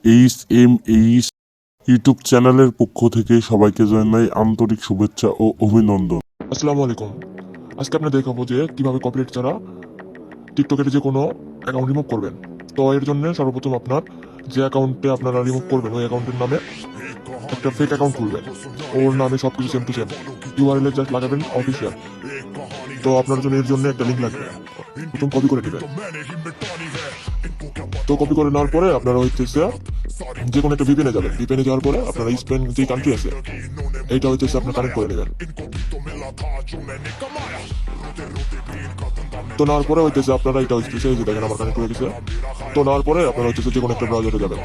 HMH YouTube চ্যানেলের পক্ষ থেকে সবাইকে জানাই আন্তরিক শুভেচ্ছা ও অভিনন্দন। আসসালামু আলাইকুম। আজকে আপনাদের দেখাবো যে কিভাবে কপিরাইট ছাড়া টিকটকের যে কোনো অ্যাকাউন্ট রিমুভ করবেন। তো এর জন্য সর্বপ্রথম আপনার যে অ্যাকাউন্টে আপনারা রিমুভ করবেন ওই অ্যাকাউন্টের নামে একটা ফেক অ্যাকাউন্ট খুলবেন। ওর নামে সব কিছু same to same, URL just লাগাবেন অফিসিয়াল। তো আপনার জন্য এর জন্য একটা লিঙ্ক লাগবে, প্রথম কপি করে নেবেন। তো কপি করে নেওয়ার পরে আপনারা হইতেছে যে কোনো একটা ভিপিএনে যাবেন। ভিপিএনে যাওয়ার পরে আপনারা স্পেন যে কান্ট্রি আছে এইটা হইতেছে আপনার কানেক্ট করে নেবেন। তো নেওয়ার পরে হইতেছে আপনারা এটা হইতেছে যে দেখেন আমার কানেক্ট হয়ে গেছে। তো নেওয়ার পরে আপনারা হইতেছে যে কোনো একটা ব্রাউজারে যাবেন।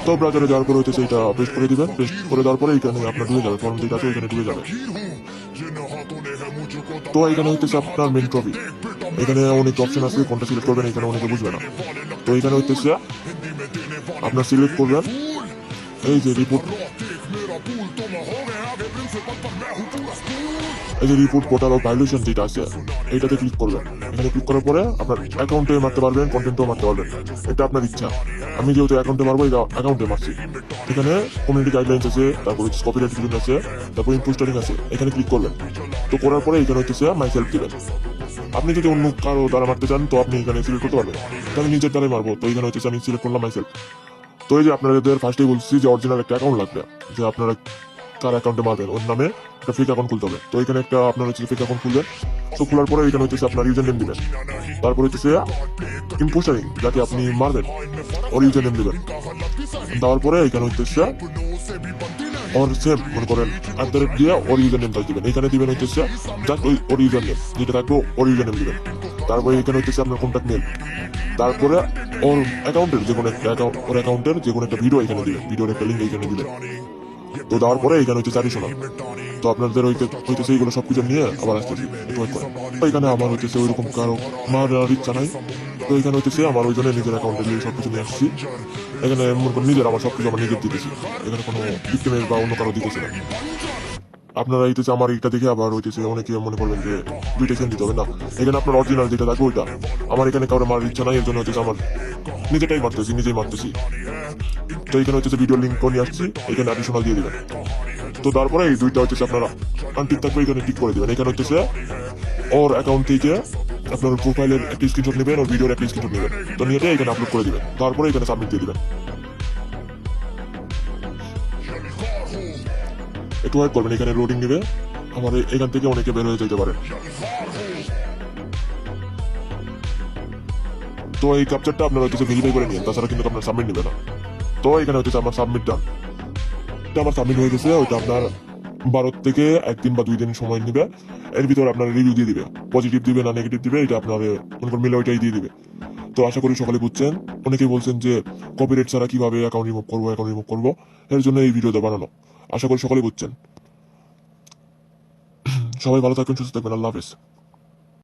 তো ব্রাউজারে যাওয়ার পরে হইতেছে এটা পেস্ট করে দিবেন। পেস্ট করে দেওয়ার পরে এখানে আপনার ঢুকে যাবে, ফর্ম যেটা আছে ওইখানে ঢুকে যাবে। তো এখানে হইতেছে আপনার মেন টপিক, এখানে অনেক অপশন আছে, কোনটা সিলেক্ট করবেন এখানে অনেকে বুঝবে না। তো এখানে হইতেছে আপনার সিলেক্ট করবেন এই যে রিপোর্ট, এই যে রিপোর্ট পোর্টাল অফ ভায়োলেশন যেটা আছে এইটাতে ক্লিক করবেন। এখানে ক্লিক করার পরে আপনার অ্যাকাউন্টে মারতে পারবেন, কন্টেন্টও মারতে পারবেন, এটা আপনার ইচ্ছা। আমি যেহেতু অ্যাকাউন্টে মারবো এটা অ্যাকাউন্টে মারছি। এখানে কমিউনিটি গাইডলাইন্স আছে, তারপর হচ্ছে কপিরাইট ক্লিন আছে, তারপর ইম্পোস্টারিং আছে, এখানে ক্লিক করবেন। তো করার পরে এখানে হচ্ছে মাই সেলফ দিবেন। আপনি যদি অন্য কারো দ্বারা মারতে চান তো আপনি এখানে সিলেক্ট করতে পারবেন। তো আমি নিজের দ্বারাই মারবো, তো এখানে হচ্ছে আমি সিলেক্ট করলাম মাই সেলফ। তো এই যে আপনাদের ফার্স্টেই বলছি যে অরিজিনাল একটা অ্যাকাউন্ট লাগবে, যে আপনারা কার অ্যাকাউন্টে মারবেন ওর নামে একটা ফেক অ্যাকাউন্ট খুলতে হবে। তো এখানে একটা আপনার হচ্ছে ফেক অ্যাকাউন্ট খুলবেন। তো খোলার পরে এখানে হচ্ছে আপনার ইউজার নেম দিবেন। তারপর হচ্ছে ইম্পোস্টারিং যাকে আপনি মারবেন ওর ইউজার নেম দিবেন। দেওয়ার পরে এখানে হচ্ছে ওর সেম মনে করেন দিয়ে ওর ইউজার নেমটা দিবেন। এখানে দিবেন হচ্ছে জাস্ট ওর ইউজার নেম যেটা থাকবে ওর ইউজার নেম দিবেন। তারপরে এখানে হচ্ছে আপনার কন্ট্যাক্ট মেল, তারপরে ওর অ্যাকাউন্টের যে কোনো একটা ওর অ্যাকাউন্টের যে কোনো একটা ভিডিও এখানে দিবেন, ভিডিওর একটা লিঙ্ক এখানে দিবেন। তো দেওয়ার পরে এখানে হচ্ছে অ্যাডিশনাল। তো আপনাদের হইতেছে এইগুলো সবকিছু নিয়ে আবার আসতেছি একটু ওয়েট করেন। তো এখানে আমার হইতেছে ওইরকম কারো মারার ইচ্ছা নাই। তো এখানে হইতেছে আমার ওই জন্য নিজের অ্যাকাউন্টে নিয়ে সবকিছু নিয়ে আসছি। এখানে মনে করেন নিজের আমার সবকিছু আমার নিজের দিতেছি, এখানে কোনো ভিক্টিমের বা অন্য কারো দিতেছে না। আপনারা হইতেছে আমার এইটা দেখে আবার হইতেছে অনেকে মনে করবেন যে দুইটা সেম দিতে হবে না। এখানে আপনার অরিজিনাল যেটা থাকবে ওইটা। আমার এখানে কারো মারার ইচ্ছা নাই, এর জন্য হচ্ছে আমার নিজেটাই মারতেছি, নিজেই মারতেছি। তো এখানে হচ্ছে ভিডিও লিঙ্ক নিয়ে আসছি, এখানে অ্যাডিশনাল দিয়ে দিবেন। তো তারপরে এই দুইটা হচ্ছে আপনারা আনটিক থাকবে এখানে টিক করে দিবেন। এখানে হচ্ছে ওর অ্যাকাউন্ট থেকে আপনার প্রোফাইলের একটা স্ক্রিনশট নেবেন, ওর ভিডিওর একটা স্ক্রিনশট নেবেন। তো নিয়ে এখানে আপলোড করে দিবেন, তারপরে এখানে সাবমিট দিয়ে দিবেন। একটু ওয়েট করবেন, এখানে লোডিং নেবে। আমার এখান থেকে অনেকে বের হয়ে যেতে পারে। তো এই ক্যাপচারটা আপনারা হচ্ছে ভেরিফাই করে নিন, তাছাড়া কিন্তু আপনার সাবমিট নেবে না। তো এখানে হচ্ছে আমার সাবমিট ডান, এটা আমার সাবমিট হয়ে গেছে। ওইটা আপনার 12 থেকে 1 দিন বা 2 দিন সময় নেবে। এর ভিতরে আপনার রিভিউ দিয়ে দিবে, পজিটিভ দিবে না নেগেটিভ দিবে, এটা আপনার মনে করেন মিলে ওইটাই দিয়ে দিবে। তো আশা করি সকলে বুঝছেন। অনেকেই বলছেন যে কপিরাইট ছাড়া কিভাবে অ্যাকাউন্ট রিমুভ করবো, এর জন্য এই ভিডিওটা বানানো। আশা করি সকলে বুঝছেন। সবাই ভালো থাকবেন, সুস্থ থাকবেন, আল্লাহ হাফেজ।